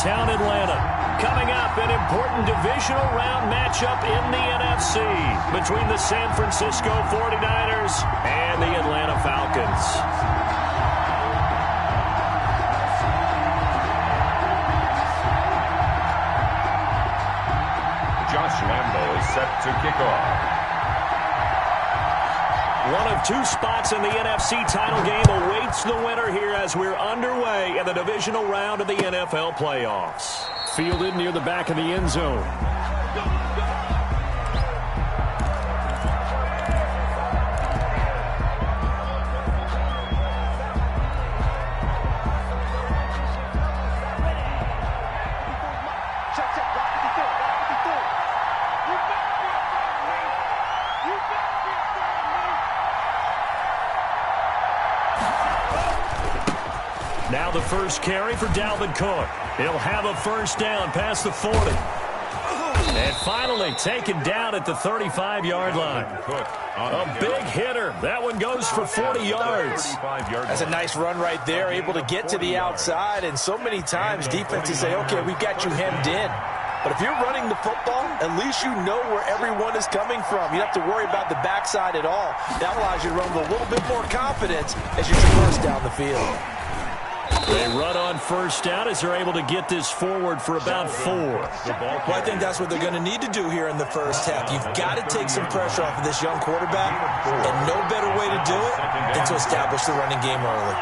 downtown Atlanta. Coming up, an important divisional round matchup in the NFC between the San Francisco 49ers and the Atlanta Falcons. Josh Lambo is set to kick off. One of two spots in the NFC title game awaits the winner here as we're underway in the divisional round of the NFL playoffs. Fielded near the back of the end zone. Now the first carry for Dalvin Cook. He'll have a first down past the 40. And finally taken down at the 35-yard line. A big hitter. That one goes for 40 yards. That's a nice run right there, able to get to the outside. And so many times defenses say, okay, we've got you hemmed in. But if you're running the football, at least you know where everyone is coming from. You don't have to worry about the backside at all. That allows you to run with a little bit more confidence as you traverse down the field. They run on first down as they're able to get this forward for about 4. Well, I think that's what they're going to need to do here in the first half. You've got to take some pressure off of this young quarterback, and no better way to do it than to establish the running game early.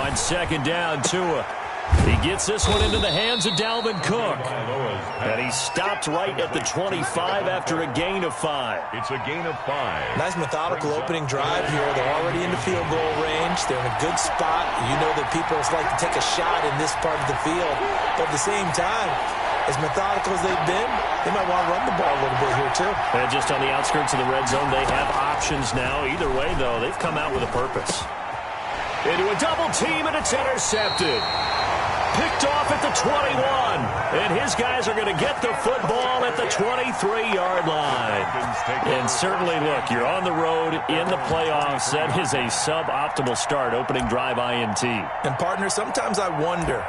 On second down, Tua. He gets this one into the hands of Dalvin Cook. And he stopped right at the 25 after a gain of 5. It's a gain of 5. Nice methodical opening drive here. They're already into field goal range. They're in a good spot. You know that people like to take a shot in this part of the field. But at the same time, as methodical as they've been, they might want to run the ball a little bit here too. And just on the outskirts of the red zone, they have options now. Either way, though, they've come out with a purpose. Into a double team, and it's intercepted. Picked off at the 21. And his guys are going to get the football at the 23-yard line. And certainly, look, you're on the road in the playoffs. That is a suboptimal start, opening drive INT. And, partner, sometimes I wonder,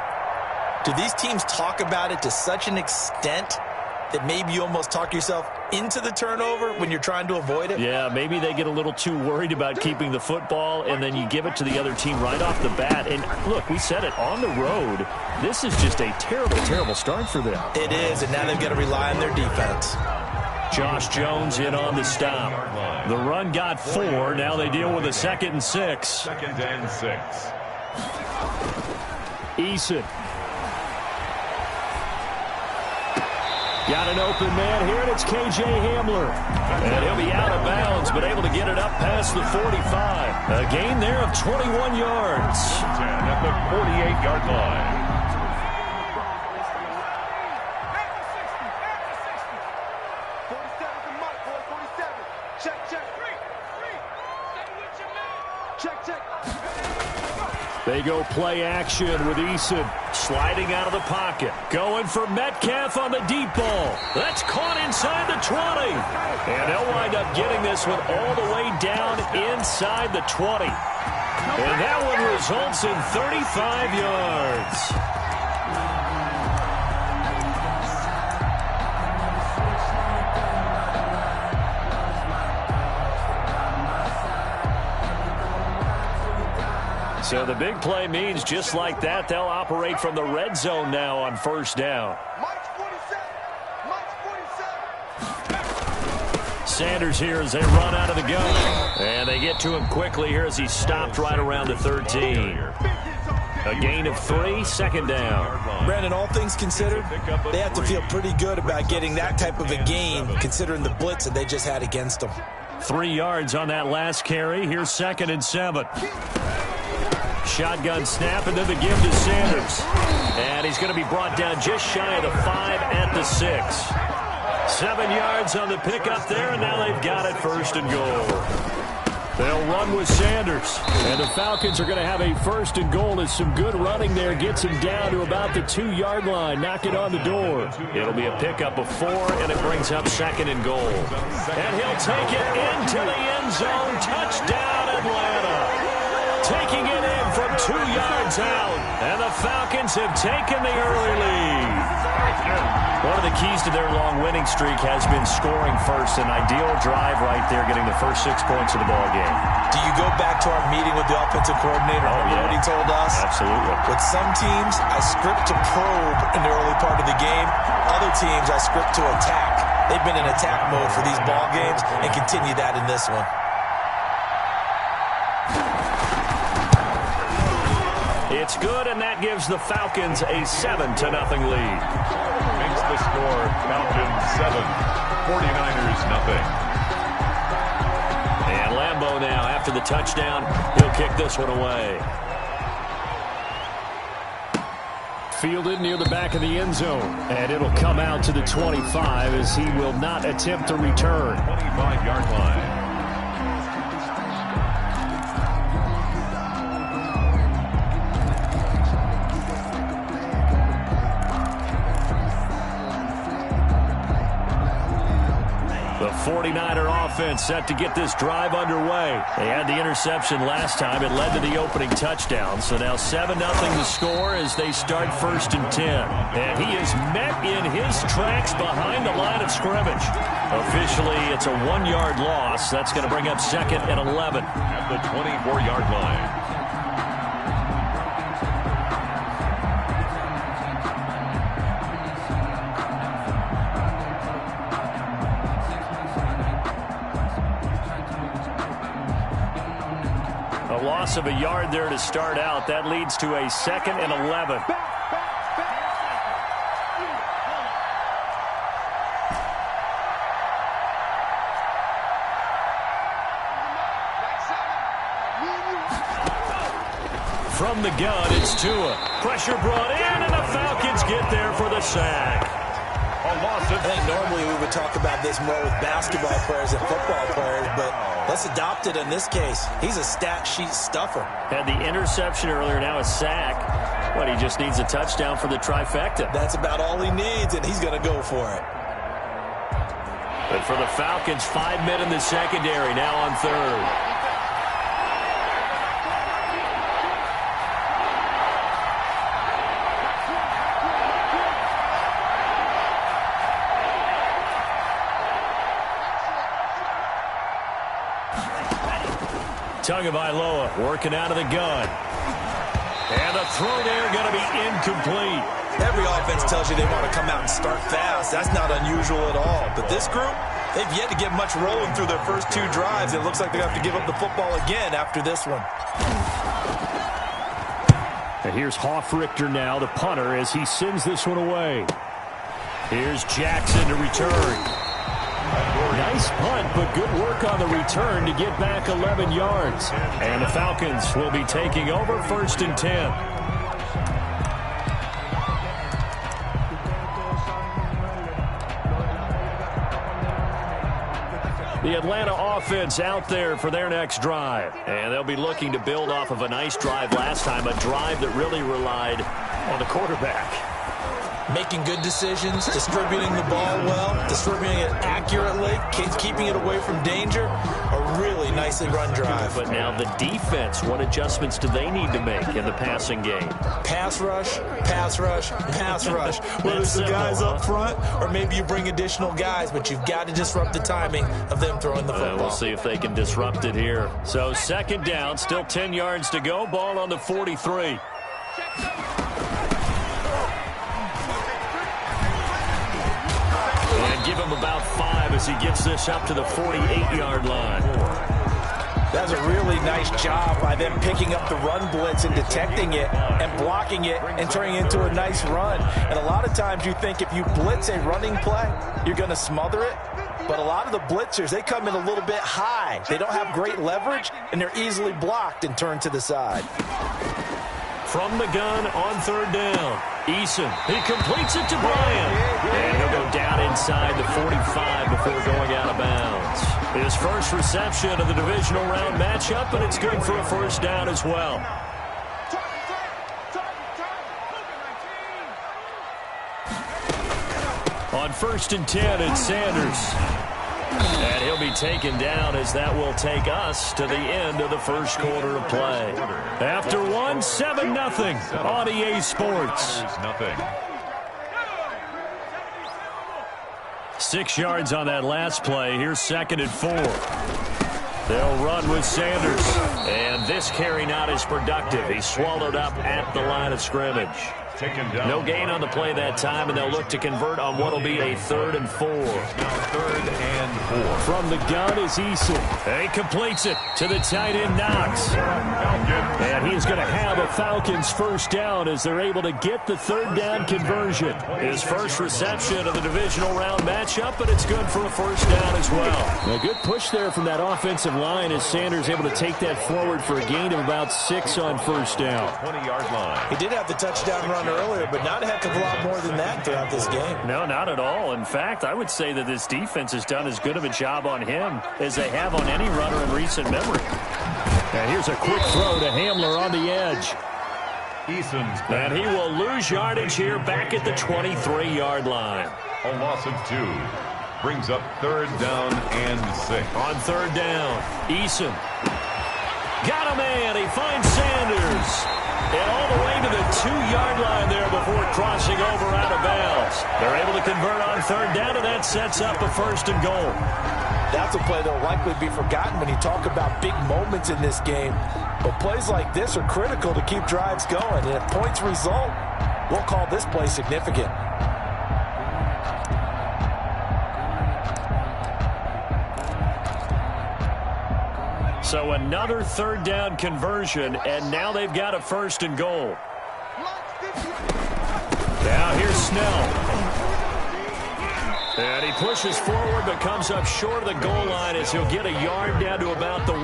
do these teams talk about it to such an extent that maybe you almost talk yourself into the turnover when you're trying to avoid it? Yeah, maybe they get a little too worried about keeping the football, and then you give it to the other team right off the bat. And, look, we said it, on the road, this is just a terrible, terrible start for them. It is, and now they've got to rely on their defense. Josh Jones in on the stop. The run got 4. Now they deal with a 2nd and 6. 2nd and 6. Eason. Got an open man here, and it's K.J. Hamler. And he'll be out of bounds, but able to get it up past the 45. A gain there of 21 yards. 10 at the 48-yard line. They go play action with Eason sliding out of the pocket. Going for Metcalf on the deep ball. That's caught inside the 20. And they'll wind up getting this one all the way down inside the 20. And that one results in 35 yards. So the big play means just like that, they'll operate from the red zone now on first down. Sanders here as they run out of the gun. And they get to him quickly here as he stopped right around the 13. A gain of 3, 2nd down. Brandon, all things considered, they have to feel pretty good about getting that type of a gain, considering the blitz that they just had against them. 3 yards on that last carry. Here's 2nd and 7. Shotgun snap, and then the give to Sanders. And he's going to be brought down just shy of the 5 at the 6. 7 yards on the pickup there, and now they've got it 1st and goal. They'll run with Sanders. And the Falcons are going to have a 1st and goal as some good running there gets him down to about the 2-yard line. Knock it on the door. It'll be a pickup of 4, and it brings up 2nd and goal. And he'll take it into the end zone. Touchdown, Atlanta. Taking it in from 2 yards out. And the Falcons have taken the early lead. One of the keys to their long winning streak has been scoring first. An ideal drive right there, getting the first 6 points of the ball game. Do you go back to our meeting with the offensive coordinator? Remember what he told us? Absolutely. With some teams, I script to probe in the early part of the game. Other teams, I script to attack. They've been in attack mode for these ball games and continue that in this one. It's good, and that gives the Falcons a 7-0 lead. Makes the score Falcons 7, 49ers nothing. And Lambeau now, after the touchdown, he'll kick this one away. Fielded near the back of the end zone, and it'll come out to the 25 as he will not attempt to return. 25-yard line. The 49er offense set to get this drive underway. They had the interception last time. It led to the opening touchdown. So now 7-0 the score as they start 1st and 10. And he is met in his tracks behind the line of scrimmage. Officially, it's a 1-yard loss. That's going to bring up 2nd and 11. At the 24-yard line. Loss of a yard there to start out. That leads to a 2nd and 11. From the gun, it's Tua. Pressure brought in, and the Falcons get there for the sack. I think normally we would talk about this more with basketball players and football players, but let's adopt it in this case. He's a stat sheet stuffer. Had the interception earlier, now a sack. But he just needs a touchdown for the trifecta. That's about all he needs, and he's going to go for it. But for the Falcons, 5 men in the secondary, now on 3rd. Tagovailoa working out of the gun. And the throw there going to be incomplete. Every offense tells you they want to come out and start fast. That's not unusual at all. But this group, they've yet to get much rolling through their first 2 drives. It looks like they're going to have to give up the football again after this one. And here's Hoffrichter now, the punter, as he sends this one away. Here's Jackson to return. Nice punt, but good work on the return to get back 11 yards. And the Falcons will be taking over 1st and 10. The Atlanta offense out there for their next drive. And they'll be looking to build off of a nice drive last time, a drive that really relied on the quarterback. Making good decisions, distributing the ball well, distributing it accurately, keeping it away from danger. A really nicely run drive. But now the defense, what adjustments do they need to make in the passing game? Pass rush, pass rush, pass rush. Whether it's the guys up front or maybe you bring additional guys, but you've got to disrupt the timing of them throwing the football. We'll see if they can disrupt it here. So 2nd down, still 10 yards to go. Ball on the 43. Give him about 5 as he gets this up to the 48-yard line. That's a really nice job by them picking up the run blitz and detecting it and blocking it and turning it into a nice run. And a lot of times you think if you blitz a running play, you're going to smother it. But a lot of the blitzers, they come in a little bit high. They don't have great leverage, and they're easily blocked and turned to the side. From the gun on 3rd down. Eason, he completes it to Bryant. And he'll go down inside the 45 before going out of bounds. His first reception of the divisional round matchup, and it's good for a first down as well. On 1st and 10, it's Sanders. And he'll be taken down as that will take us to the end of the first quarter of play. After 7-0 on EA Sports. 6 yards on that last play. Here's 2nd and 4. They'll run with Sanders. And this carry not as productive. He's swallowed up at the line of scrimmage. No gain on the play that time, and they'll look to convert on what will be a 3rd and 4. Now 3rd and 4. From the gun is Eason. He completes it to the tight end, Knox. And he's going to have a Falcons first down as they're able to get the 3rd down conversion. His first reception of the divisional round matchup, but it's good for a first down as well. A good push there from that offensive line as Sanders able to take that forward for a gain of about 6 on first down. 20-yard line. He did have the touchdown run earlier, but not a heck of a lot more than that throughout this game. No, not at all. In fact, I would say that this defense has done as good of a job on him as they have on any runner in recent memory. And here's a quick throw to Hamler on the edge. And he will lose yardage here back at the 23-yard line. A loss of 2. Brings up 3rd down and 6. On 3rd down, Eason. Got a man. He finds Sanders. And all the way to the 2-yard line there before crossing over out of bounds. They're able to convert on 3rd down, and that sets up a 1st and goal. That's a play that will likely be forgotten when you talk about big moments in this game. But plays like this are critical to keep drives going. And if points result, we'll call this play significant. So another 3rd down conversion, and now they've got a 1st and goal. Now here's Snell. And he pushes forward but comes up short of the goal line as he'll get a yard down to about the 1.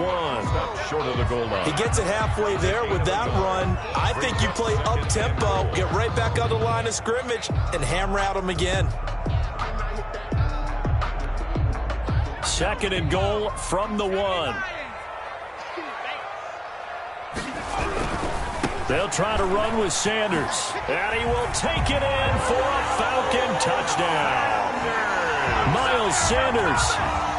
Short of the goal line. He gets it halfway there with that run. I think you play up-tempo, get right back on the line of scrimmage, and hammer out him again. 2nd and goal from the 1. They'll try to run with Sanders. And he will take it in for a Falcon touchdown. Miles Sanders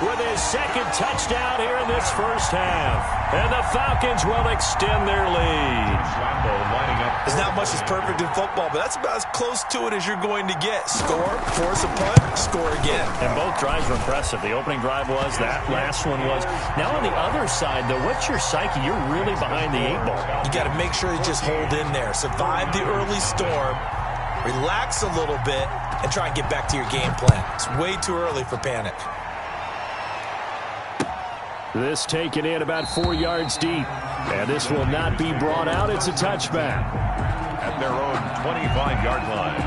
with his 2nd touchdown here in this first half. And the Falcons will extend their lead. Lining up. There's not much that's perfect in football, but that's about as close to it as you're going to get. Score, force a punt, score again. And both drives were impressive. The opening drive was, that last one was. Now on the other side, though, what's your psyche? You're really behind the 8 ball. You got to make sure you just hold in there. Survive the early storm, relax a little bit, and try and get back to your game plan. It's way too early for panic. This taken in about 4 yards deep. And this will not be brought out. It's a touchback. At their own 25-yard line.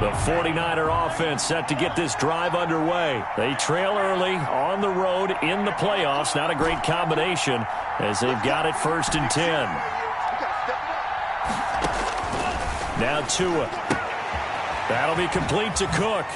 The 49er offense set to get this drive underway. They trail early on the road in the playoffs. Not a great combination as they've got it 1st and 10. Now Tua. That'll be complete to Cook.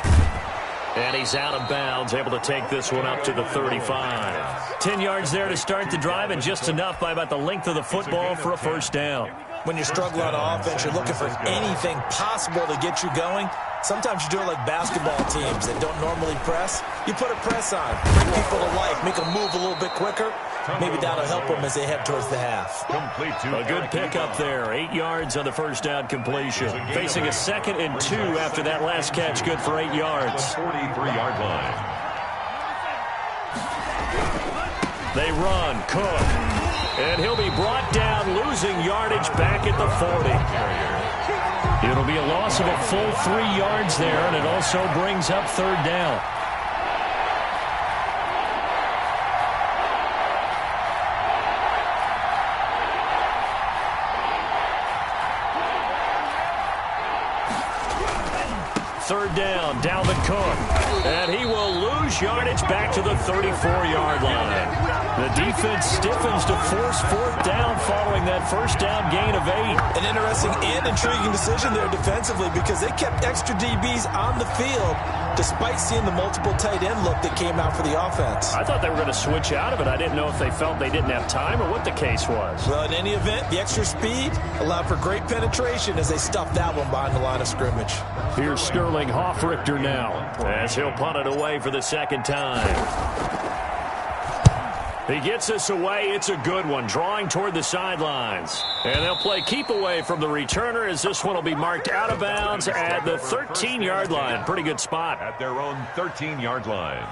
And he's out of bounds, able to take this one up to the 35. 10 yards there to start the drive, and just enough by about the length of the football for a first down. When you struggle on offense, you're looking for anything possible to get you going. Sometimes you do it like basketball teams that don't normally press. You put a press on, bring people to life, make them move a little bit quicker. Maybe that'll help them as they head towards the half. A good pickup there. 8 yards on the first down completion. Facing a 2nd and 2 after that last catch, good for 8 yards. 43-yard line. They run, Cook. And he'll be brought down, losing yardage back at the 40. It'll be a loss of a full 3 yards there, and it also brings up 3rd down. Third down, Dalvin Cook. And he will lose yardage back to the 34-yard line. The defense stiffens to force 4th down following that first down gain of 8. An interesting and intriguing decision there defensively because they kept extra DBs on the field despite seeing the multiple tight end look that came out for the offense. I thought they were going to switch out of it. I didn't know if they felt they didn't have time or what the case was. Well, in any event, the extra speed allowed for great penetration as they stuffed that one behind the line of scrimmage. Here's Sterling Hoffrichter now as he'll punt it away for the second time. He gets this away. It's a good one, drawing toward the sidelines. And they'll play keep away from the returner as this one will be marked out of bounds at the 13-yard line. Pretty good spot. At their own 13-yard line.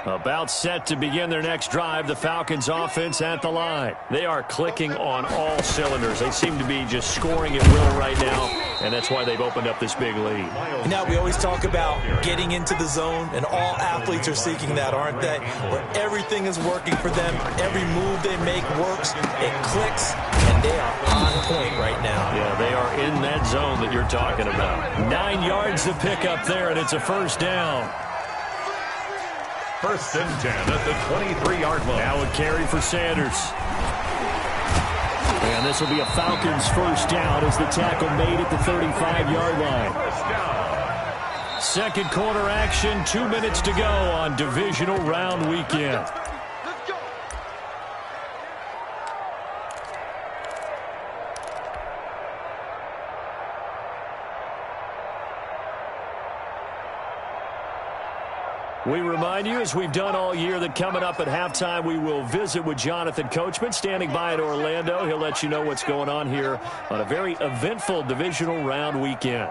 About set to begin their next drive, the Falcons offense at the line. They are clicking on all cylinders. They seem to be just scoring at will right now, and that's why they've opened up this big lead. Now, we always talk about getting into the zone, and all athletes are seeking that, aren't they? Where everything is working for them, every move they make works, it clicks, and they are on point right now. Yeah, they are in that zone that you're talking about. 9 yards to pick up there, and it's a first down. First and 10 at the 23-yard line. Now a carry for Sanders. And this will be a Falcons first down as the tackle made at the 35-yard line. First down. Second quarter action, 2 minutes to go on divisional round weekend. We remind you, as we've done all year, that coming up at halftime, we will visit with Jonathan Coachman, standing by at Orlando. He'll let you know what's going on here on a very eventful divisional round weekend.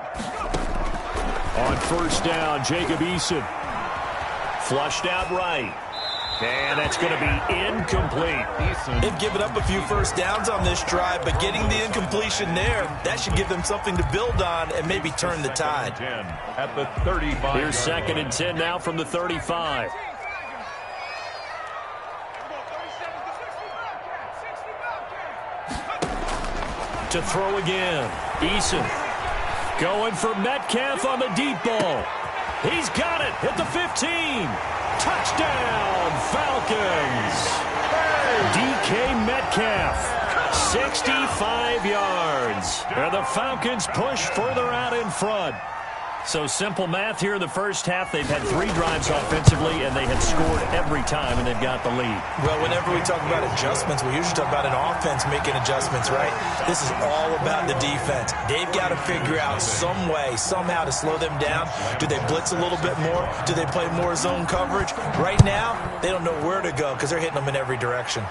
On first down, Jacob Eason. Flushed out right. And that's going to be incomplete. They've given up a few first downs on this drive, but getting the incompletion there, that should give them something to build on and maybe turn the tide. At the 35. Here's second and 10 now from the 35. To throw again. Eason going for Metcalf on the deep ball. He's got it. Hit the 15. Touchdown, Falcons. DK Metcalf, 65 yards. And the Falcons push further out in front. So simple math here in the first half. They've had 3 drives offensively, and they have scored every time, and they've got the lead. Well, whenever we talk about adjustments, we usually talk about an offense making adjustments, right? This is all about the defense. They've got to figure out some way, somehow to slow them down. Do they blitz a little bit more? Do they play more zone coverage? Right now, they don't know where to go because they're hitting them in every direction.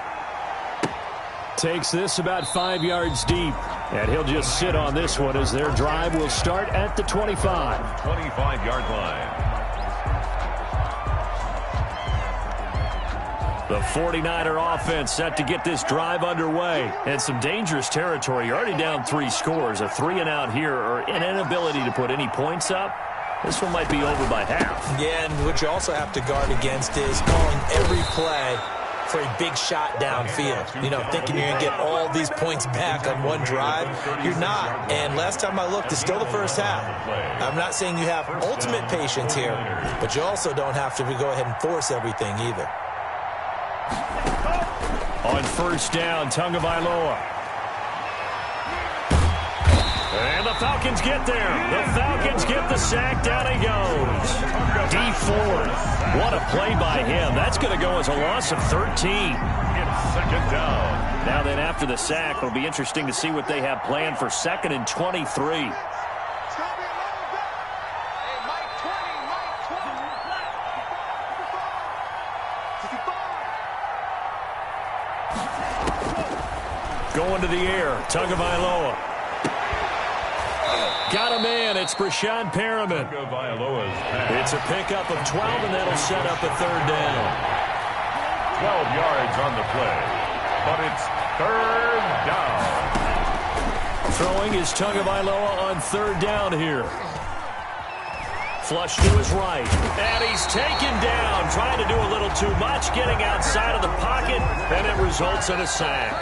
Takes this about 5 yards deep. And he'll just sit on this one as their drive will start at the 25. 25-yard line. The 49er offense set to get this drive underway. And some dangerous territory. You're already down 3 scores. A 3-and-out here or an inability to put any points up. This one might be over by half. Yeah, and what you also have to guard against is calling every play for a big shot downfield. You know, thinking you're going to get all these points back on one drive. You're not. And last time I looked, it's still the first half. I'm not saying you have ultimate patience here, but you also don't have to go ahead and force everything either. On first down, Tagovailoa. And the Falcons get there. The Falcons get the sack. Down he goes. D Ford. What a play by him. That's going to go as a loss of 13. It's second down. Now then, after the sack, it'll be interesting to see what they have planned for second and 23. Going to the air, Tagovailoa. Got a man. It's Brashad Perriman. It's a pickup of 12, and that'll set up a third down. 12 yards on the play, but it's third down. Throwing is Tagovailoa on third down here. Flush to his right, and he's taken down, trying to do a little too much, getting outside of the pocket, and it results in a sack.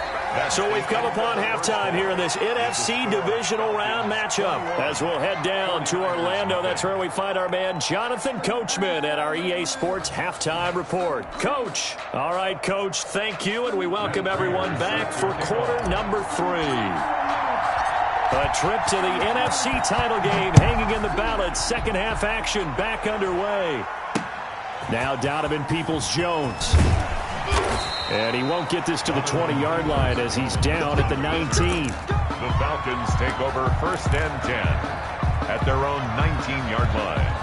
So we've come upon halftime here in this NFC divisional round matchup. As we'll head down to Orlando, that's where we find our man Jonathan Coachman at our EA Sports Halftime Report. Coach. All right, Coach, thank you, and we welcome everyone back for quarter number 3. A trip to the NFC title game hanging in the balance. Second half action back underway. Now Donovan Peoples-Jones. And he won't get this to the 20-yard line as he's down at the 19. The Falcons take over 1st and 10 at their own 19-yard line.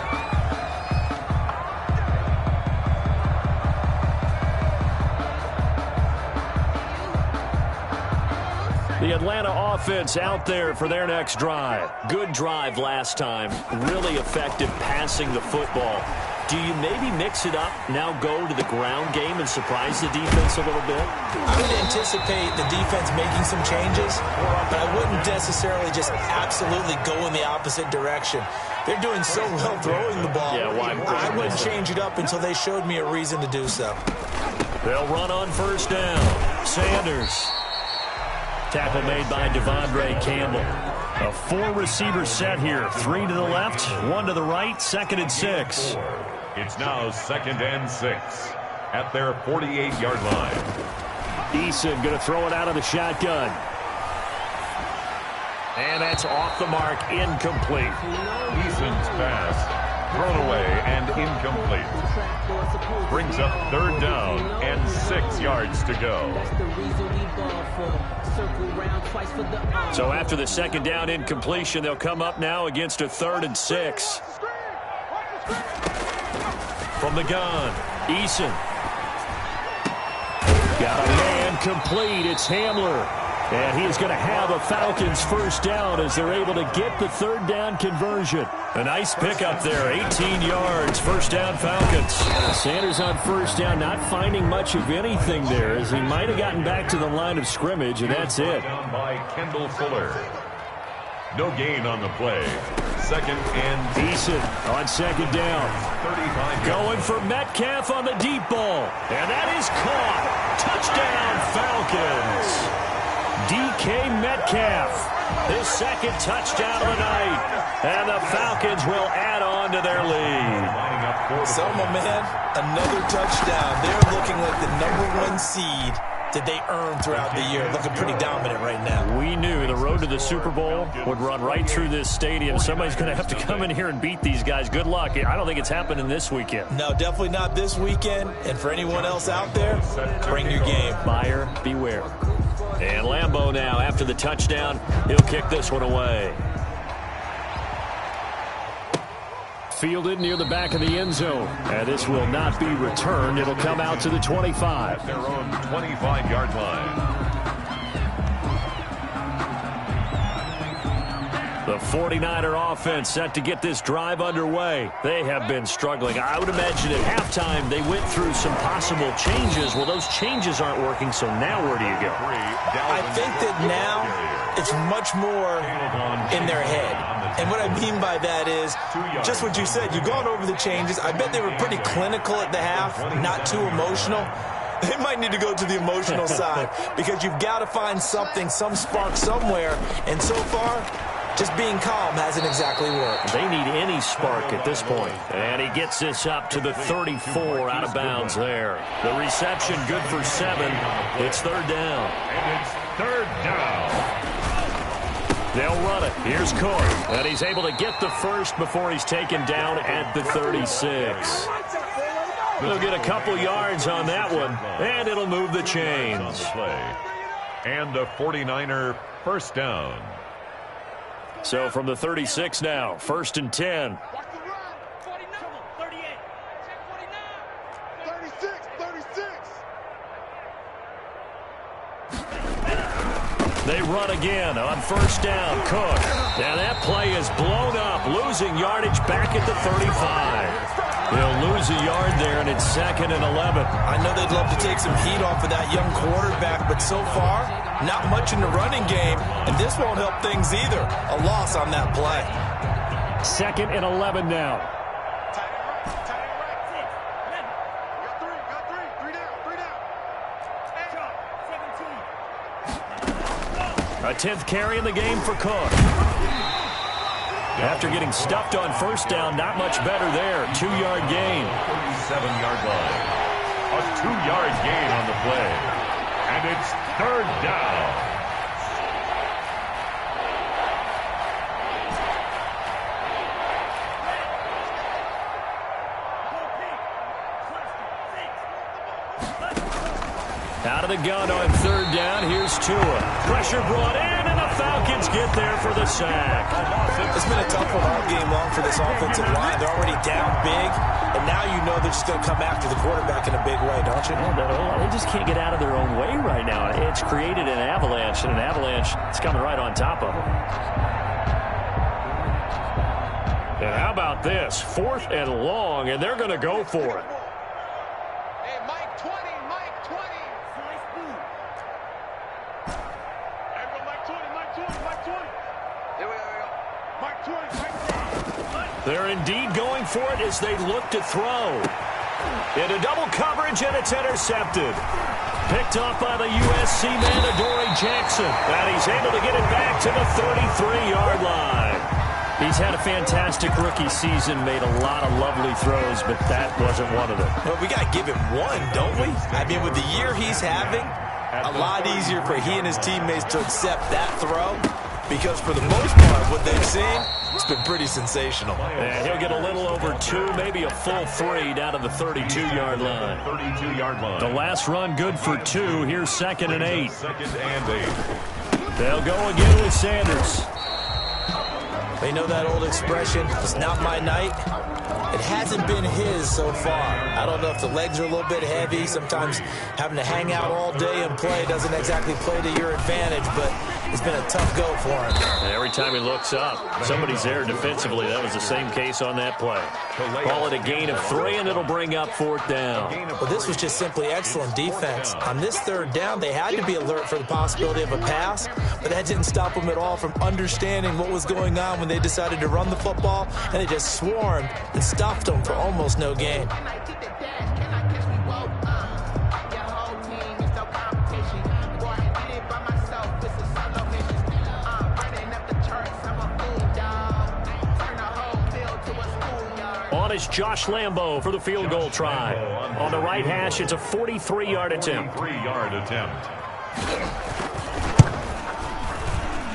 The Atlanta offense out there for their next drive. Good drive last time. Really effective passing the football. Do you maybe mix it up, now go to the ground game and surprise the defense a little bit? I would anticipate the defense making some changes, but I wouldn't necessarily just absolutely go in the opposite direction. They're doing so well throwing the ball. Yeah, I wouldn't change it up until they showed me a reason to do so. They'll run on 1st down. Sanders. Tackle made by Devondre Campbell. A 4-receiver set here. 3 to the left, 1 to the right, 2nd and 6. It's now 2nd and 6 at their 48-yard line. Eason going to throw it out of the shotgun. And that's off the mark, incomplete. Eason's pass thrown away and incomplete. Brings up 3rd down and 6 yards to go. So after the 2nd down incompletion, they'll come up now against a 3rd and 6. From the gun, Eason. Got a man complete. It's Hamler. And he's going to have a Falcons 1st down as they're able to get the 3rd down conversion. A nice pickup there, 18 yards, 1st down Falcons. Sanders on 1st down, not finding much of anything there as he might have gotten back to the line of scrimmage, and that's it. Down by Kendall Fuller. No gain on the play. 2nd and Decent on 2nd down. 35. Going for Metcalf on the deep ball. And that is caught. Touchdown Falcons. DK Metcalf, his 2nd touchdown of the night. And the Falcons will add on to their lead. Selma, man, another touchdown. They're looking like the #1 seed that they earned throughout the year. Looking pretty dominant right now. We knew the road to the Super Bowl would run right through this stadium. Somebody's going to have to come in here and beat these guys. Good luck. I don't think it's happening this weekend. No, definitely not this weekend. And for anyone else out there, bring your game. Buyer beware. And Lambeau now, after the touchdown, he'll kick this one away. Fielded near the back of the end zone. And this will not be returned. It'll come out to the 25. Their own 25-yard line. The 49er offense set to get this drive underway. They have been struggling. I would imagine at halftime they went through some possible changes. Well, those changes aren't working, so now where do you go? I think that now it's much more in their head. And what I mean by that is just what you said. You've gone over the changes. I bet they were pretty clinical at the half, not too emotional. They might need to go to the emotional side because you've got to find something, some spark somewhere. And so far, just being calm hasn't exactly worked. They need any spark at this point. And he gets this up to the 34 out of bounds there. The reception good for 7. It's 3rd down. And it's 3rd down. They'll run it. Here's Court. And he's able to get the 1st before he's taken down at the 36. They'll get a couple yards on that one, and it'll move the chains. And a 49er 1st down. So from the 36 now, 1st and 10. They run again on 1st down. Cook. And that play is blown up, losing yardage back at the 35. He'll lose a yard there, and it's 2nd and 11. I know they'd love to take some heat off of that young quarterback, but so far, not much in the running game, and this won't help things either. A loss on that play. 2nd and 11 now. A 10th carry in the game for Cook. After getting stuffed on first down, not much better there. 2-yard gain. 7-yard line. A 2-yard gain on the play. And it's 3rd down. Out of the gun on 3rd down. Here's Tua. Pressure brought in, and the Falcons get there for the sack. It's been a tough one all game long for this offensive line. They're already down big, and now you know they're just going to come after the quarterback in a big way, don't you? Yeah, they just can't get out of their own way right now. It's created an avalanche, and an avalanche is coming right on top of them. And how about this? 4th and long, and they're going to go for it. They're indeed going for it as they look to throw. Into double coverage, and it's intercepted. Picked off by the USC man, Adoree Jackson. And he's able to get it back to the 33-yard line. He's had a fantastic rookie season, made a lot of lovely throws, but that wasn't one of them. Well, we got to give him one, don't we? I mean, with the year he's having, a lot easier for he and his teammates to accept that throw. Because for the most part, what they've seen, it's been pretty sensational. And he'll get a little over 2, maybe a full 3 down to the 32-yard line. 32-yard line. The last run good for 2. Here's 2nd and 8. 2nd and 8. They'll go again with Sanders. They know that old expression, it's not my night. It hasn't been his so far. I don't know if the legs are a little bit heavy. Sometimes having to hang out all day and play doesn't exactly play to your advantage, but it's been a tough go for him. And every time he looks up, somebody's there defensively. That was the same case on that play. Call it a gain of 3, and it'll bring up 4th down. Well, this was just simply excellent defense. On this 3rd down, they had to be alert for the possibility of a pass, but that didn't stop them at all from understanding what was going on when they decided to run the football, and they just swarmed and stuffed them for almost no gain. On is Josh Lambo for the field goal try. On the right hash, it's a 43-yard attempt. 43-yard attempt.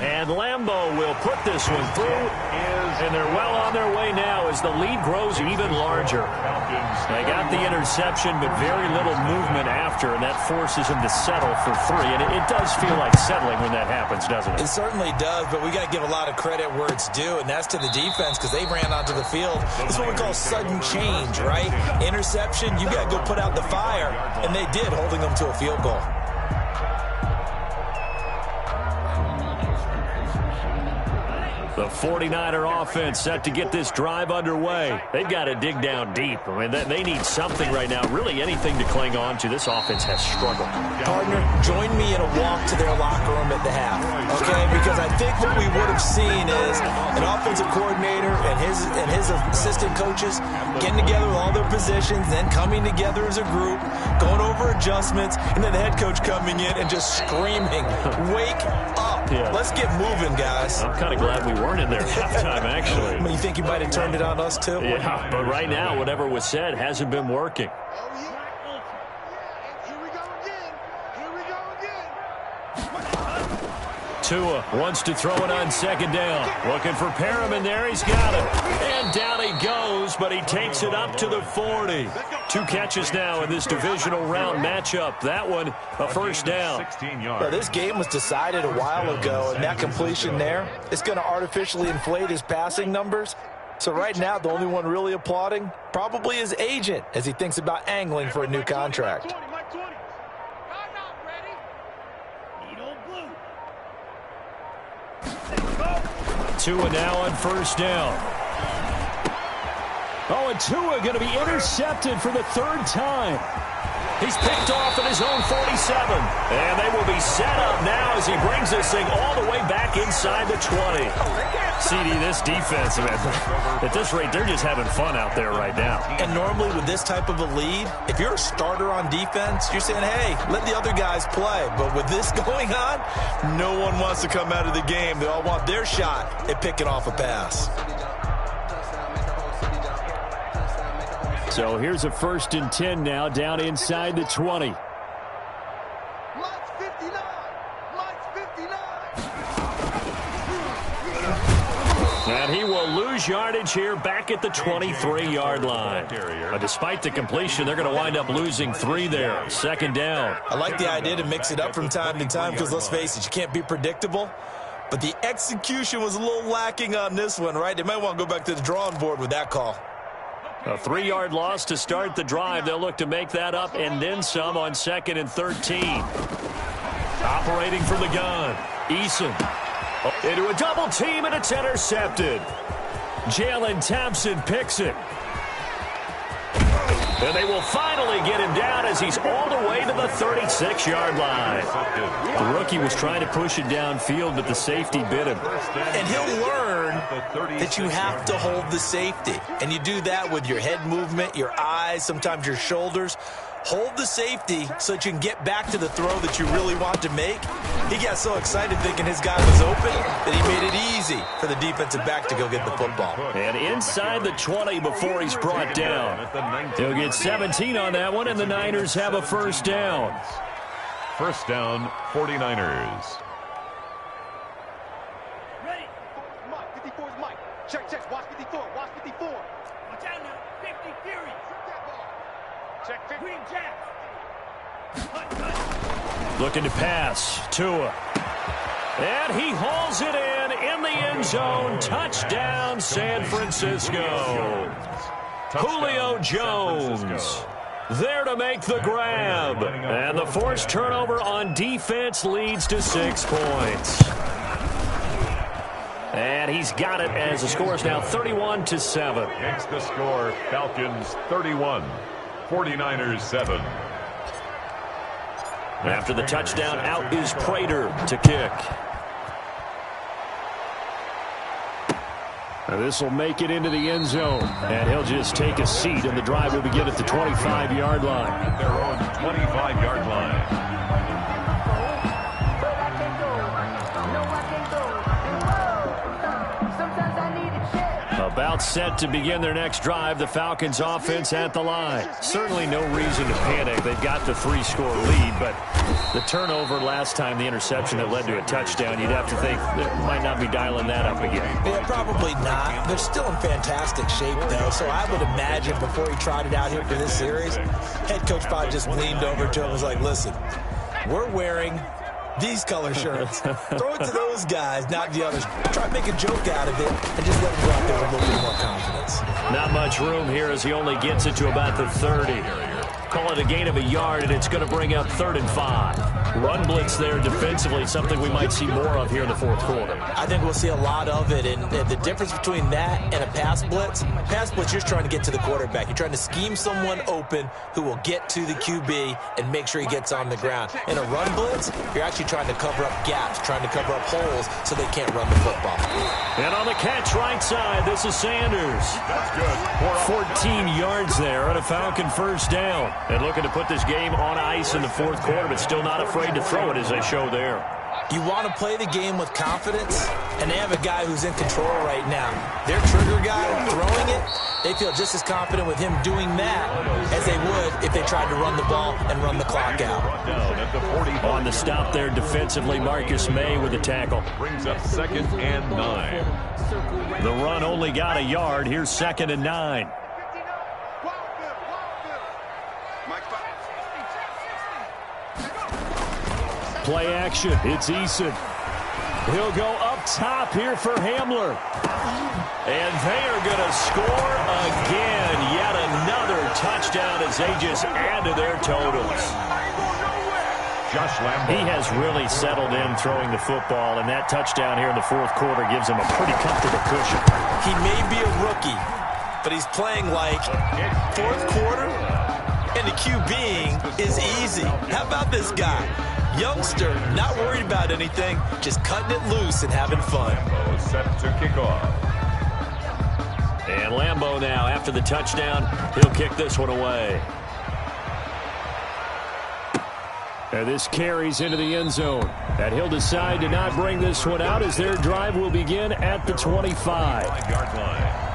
And Lambo will put this one through, and they're well on their way now as the lead grows even larger. They got the interception, but very little movement after, and that forces them to settle for 3. And it does feel like settling when that happens, doesn't it? It certainly does, but we got to give a lot of credit where it's due, and that's to the defense because they ran onto the field. This is what we call sudden change, right? Interception, you got to go put out the fire, and they did, holding them to a field goal. The 49er offense set to get this drive underway. They've got to dig down deep. I mean, they need something right now, really anything to cling on to. This offense has struggled. Partner, join me in a walk to their locker room at the half, okay? Because I think what we would have seen is an offensive coordinator and his assistant coaches getting together with all their positions, then coming together as a group, going over adjustments, and then the head coach coming in and just screaming, wake up. Yeah. Let's get moving, guys. I'm kind of glad we weren't in there halftime, actually. I mean, you think you might have turned it on us, too? Yeah, but right now, whatever was said hasn't been working. Tua wants to throw it on 2nd down. Looking for Perriman there. He's got it. And down he goes, but he takes it up to the 40. 2 catches now in this divisional round matchup. That one, a 1st down. 16 yards. Well, this game was decided a while ago, and that completion there is going to artificially inflate his passing numbers. So right now, the only one really applauding probably his agent as he thinks about angling for a new contract. Tua now on 1st down. Oh, and Tua going to be intercepted for the 3rd time. He's picked off at his own 47. And they will be set up now as he brings this thing all the way back inside the 20. CD, this defense, man, at this rate, they're just having fun out there right now. And normally with this type of a lead, if you're a starter on defense, you're saying, hey, let the other guys play. But with this going on, no one wants to come out of the game. They all want their shot at picking off a pass. So here's a 1st and 10 now, down inside the 20. And he will lose yardage here back at the 23-yard line. Despite the completion, they're going to wind up losing 3 there. 2nd down. I like the idea to mix it up from time to time because, let's face it, you can't be predictable. But the execution was a little lacking on this one, right? They might want to go back to the drawing board with that call. A 3-yard loss to start the drive. They'll look to make that up and then some on 2nd and 13. Operating from the gun, Eason. Into a double team, and it's intercepted. Jalen Thompson picks it. And they will finally get him down as he's all the way to the 36-yard line. The rookie was trying to push it downfield, but the safety bit him. And he'll learn that you have to hold the safety. And you do that with your head movement, your eyes, sometimes your shoulders. Hold the safety so that you can get back to the throw that you really want to make. He got so excited thinking his guy was open that he made it easy for the defensive back to go get the football. And inside the 20 before he's brought down. He'll get 17 on that one, and the Niners have a 1st down. 1st down, 49ers. Ready. Mike, 54 is Mike. Check. Watch 54. Watch 54. Watch out now. 50 Fury. Check 50. Green Jack. Looking to pass. Tua. And he hauls it in the end zone. Touchdown, San Francisco. Julio Jones there to make the grab. And the forced turnover on defense leads to 6 points. And he's got it as the score is now 31-7. Makes the score, Falcons 31, 49ers 7. After the touchdown, out is Prater to kick. This will make it into the end zone, and he'll just take a seat, and the drive will begin at the 25-yard line. At their own 25-yard line. About set to begin their next drive, the Falcons offense at the line. Certainly no reason to panic. They've got the 3-score lead, but the turnover last time, the interception that led to a touchdown, you'd have to think they might not be dialing that up again. Yeah, probably not. They're still in fantastic shape, though, so I would imagine before he trotted out here for this series, head coach probably just leaned over to him and was like, listen, we're wearing these color shirts. Throw it to those guys, not the others. Try to make a joke out of it and just let them go out there with a little bit more confidence. Not much room here as he only gets it to about the 30. Call it a gain of a yard, and it's going to bring up 3rd and 5. Run blitz there defensively, something we might see more of here in the 4th quarter. I think we'll see a lot of it, and the difference between that and a pass blitz, you're just trying to get to the quarterback. You're trying to scheme someone open who will get to the QB and make sure he gets on the ground. In a run blitz, you're actually trying to cover up gaps, trying to cover up holes so they can't run the football. And on the catch right side, this is Sanders. That's good. 14 yards there on a Falcon 1st down. And looking to put this game on ice in the 4th quarter, but still not afraid to throw it as they show there. You want to play the game with confidence, and they have a guy who's in control right now. Their trigger guy throwing it, they feel just as confident with him doing that as they would if they tried to run the ball and run the clock out. On the stop there defensively, Marcus May with the tackle. Brings up 2nd and 9. The run only got a yard. Here's 2nd and 9. Play action. It's Eason. He'll go up top here for Hamler. And they are going to score again. Yet another touchdown as they just add to their totals. Josh Lambo. He has really settled in throwing the football, and that touchdown here in the 4th quarter gives him a pretty comfortable cushion. He may be a rookie, but he's playing like 4th quarter And the QBing is easy. How about this guy? Youngster, not worried about anything, just cutting it loose and having fun. Lambeau set to kick off. And Lambeau now, after the touchdown, he'll kick this one away. And this carries into the end zone. And he'll decide to not bring this one out as their drive will begin at the 25. 5-yard line.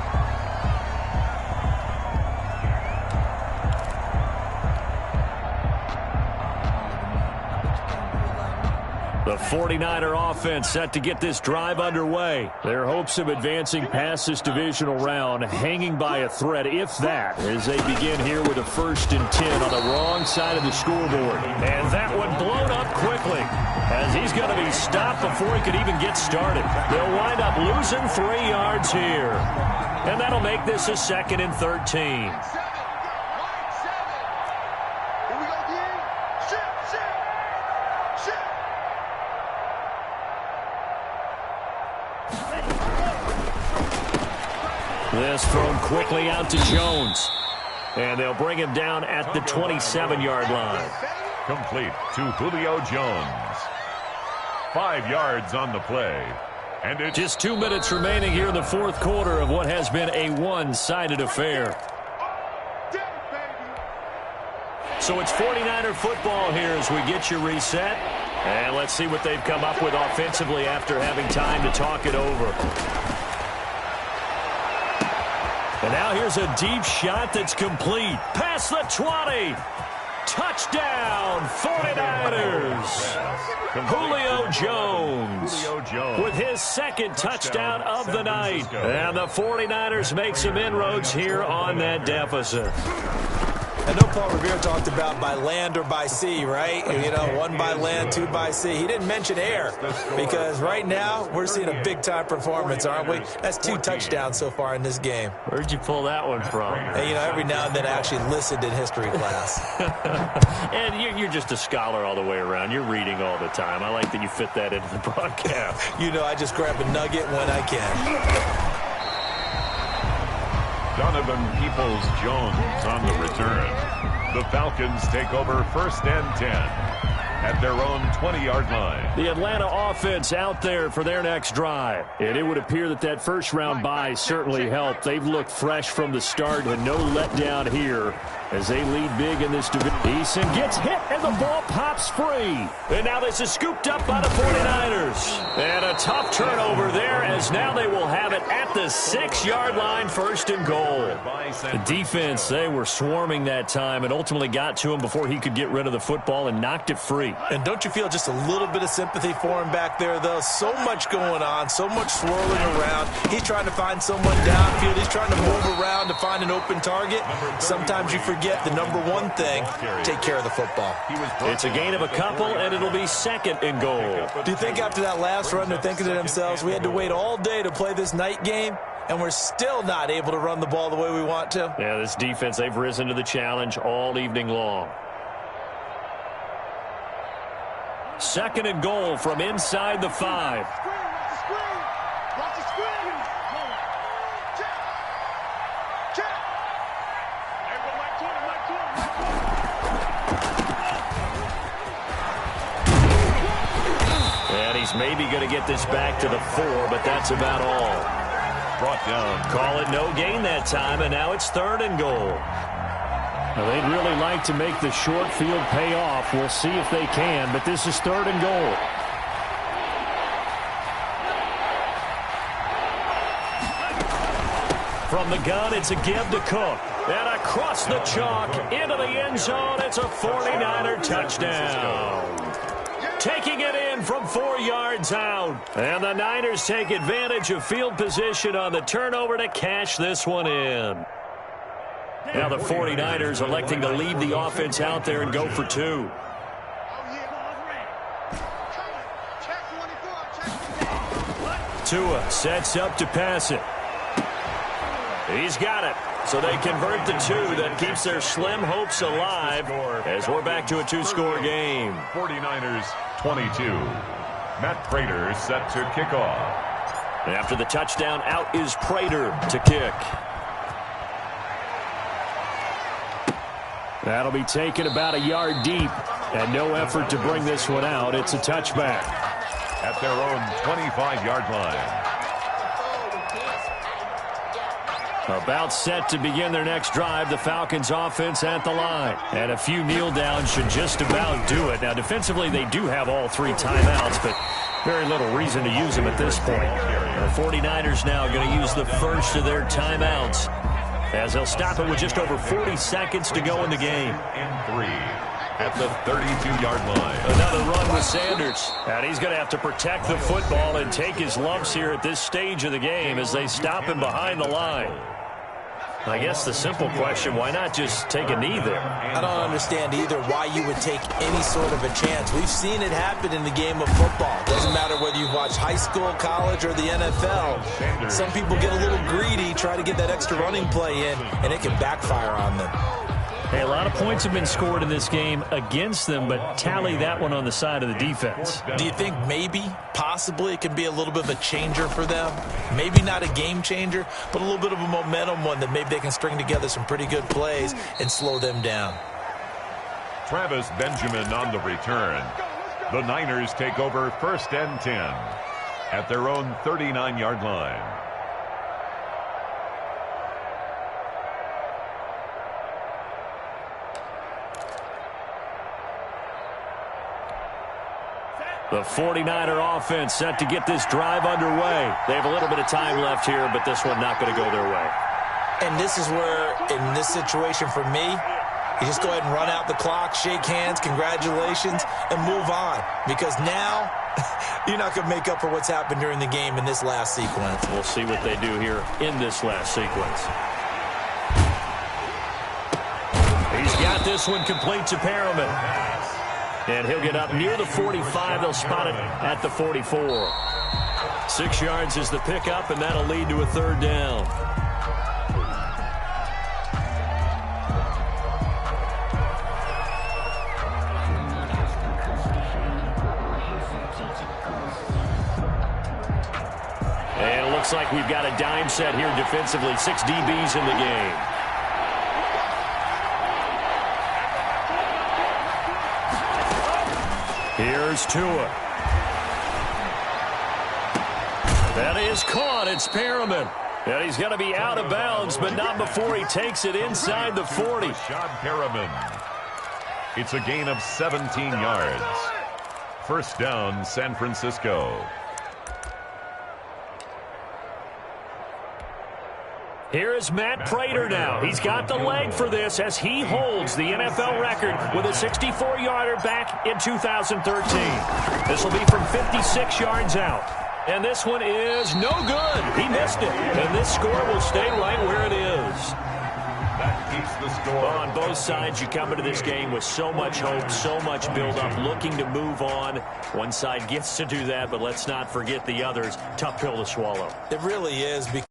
The 49er offense set to get this drive underway. Their hopes of advancing past this divisional round hanging by a thread, if that, as they begin here with a 1st and 10 on the wrong side of the scoreboard. And that one blown up quickly as he's going to be stopped before he could even get started. They'll wind up losing 3 yards here. And that'll make this a 2nd and 13. This thrown quickly out to Jones. And they'll bring him down at the 27-yard line. Complete to Julio Jones. 5 yards on the play. And it's just 2 minutes remaining here in the 4th quarter of what has been a one-sided affair. So it's 49er football here as we get you reset. And let's see what they've come up with offensively after having time to talk it over. And now here's a deep shot that's complete. Past the 20. Touchdown, 49ers. Julio Jones with his 2nd touchdown of the night. And the 49ers make some inroads here on that deficit. I know Paul Revere talked about by land or by sea, right? You know, 1 by land, 2 by sea. He didn't mention air because right now we're seeing a big-time performance, aren't we? That's 2 touchdowns so far in this game. Where'd you pull that one from? And, you know, every now and then I actually listened in history class. And you're just a scholar all the way around. You're reading all the time. I like that you fit that into the broadcast. You know, I just grab a nugget when I can. Donovan Peoples-Jones on the return. The Falcons take over 1st and 10 at their own 20-yard line. The Atlanta offense out there for their next drive. And it would appear that that first-round bye certainly helped. They've looked fresh from the start and no letdown here as they lead big in this division. Eason gets hit and the ball pops free. And now this is scooped up by the 49ers. And a tough turnover there as now they will have it at the 6-yard line, 1st and goal. The defense, they were swarming that time and ultimately got to him before he could get rid of the football and knocked it free. And don't you feel just a little bit of sympathy for him back there, though? So much going on, so much swirling around. He's trying to find someone downfield. He's trying to move around to find an open target. Sometimes you forget the number one thing, take care of the football. It's a gain of a couple, and it'll be 2nd and goal. Do you think after that last run they're thinking to themselves, we had to wait all day to play this night game, and we're still not able to run the ball the way we want to? Yeah, this defense, they've risen to the challenge all evening long. 2nd and goal from inside the 5. And he's maybe going to get this back to the 4, but that's about all. Brought down. Call it no gain that time, and now it's 3rd and goal. Now, they'd really like to make the short field pay off. We'll see if they can, but this is 3rd and goal. From the gun, it's a give to Cook. And across the chalk, into the end zone, it's a 49er touchdown. Taking it in from 4 yards out. And the Niners take advantage of field position on the turnover to cash this one in. Now the 49ers electing to leave the offense out there and go for 2. Tua sets up to pass it. He's got it. So they convert the 2. That keeps their slim hopes alive as we're back to a 2-score game. 49ers 22. Matt Prater set to kick off. After the touchdown, out is Prater to kick. That'll be taken about a yard deep, and no effort to bring this one out. It's a touchback. At their own 25-yard line. About set to begin their next drive, the Falcons offense at the line. And a few kneel downs should just about do it. Now, defensively, they do have all 3 timeouts, but very little reason to use them at this point. The 49ers now going to use the first of their timeouts, as they'll stop it with just over 40 seconds to go in the game. And 3 at the 32-yard line. Another run with Sanders. And he's going to have to protect the football and take his lumps here at this stage of the game as they stop him behind the line. I guess the simple question, why not just take a knee there? I don't understand either why you would take any sort of a chance. We've seen it happen in the game of football. Doesn't matter whether you've watched high school, college, or the NFL. Some people get a little greedy, try to get that extra running play in, and it can backfire on them. Hey, a lot of points have been scored in this game against them, but tally that one on the side of the defense. Do you think maybe, possibly, it can be a little bit of a changer for them? Maybe not a game changer, but a little bit of a momentum one that maybe they can string together some pretty good plays and slow them down. Travis Benjamin on the return. The Niners take over 1st and 10 at their own 39-yard line. The 49er offense set to get this drive underway. They have a little bit of time left here, but this one not going to go their way. And this is where, in this situation for me, you just go ahead and run out the clock, shake hands, congratulations, and move on. Because now, you're not going to make up for what's happened during the game in this last sequence. We'll see what they do here in this last sequence. He's got this one complete to Perriman. And he'll get up near the 45. They'll spot it at the 44. 6 yards is the pickup, and that'll lead to a 3rd down. And it looks like we've got a dime set here defensively. 6 DBs in the game. Here's Tua. That is caught. It's Perriman. And he's going to be out of bounds, but not before he takes it inside the 40. Rashad Perriman. It's a gain of 17 yards. 1st down, San Francisco. Here is Matt Prater now. He's got the leg for this as he holds the NFL record with a 64-yarder back in 2013. This will be from 56 yards out. And this one is no good. He missed it. And this score will stay right where it is. That keeps the score. Well, on both sides, you come into this game with so much hope, so much build-up, looking to move on. One side gets to do that, but let's not forget the others. Tough pill to swallow. It really is, because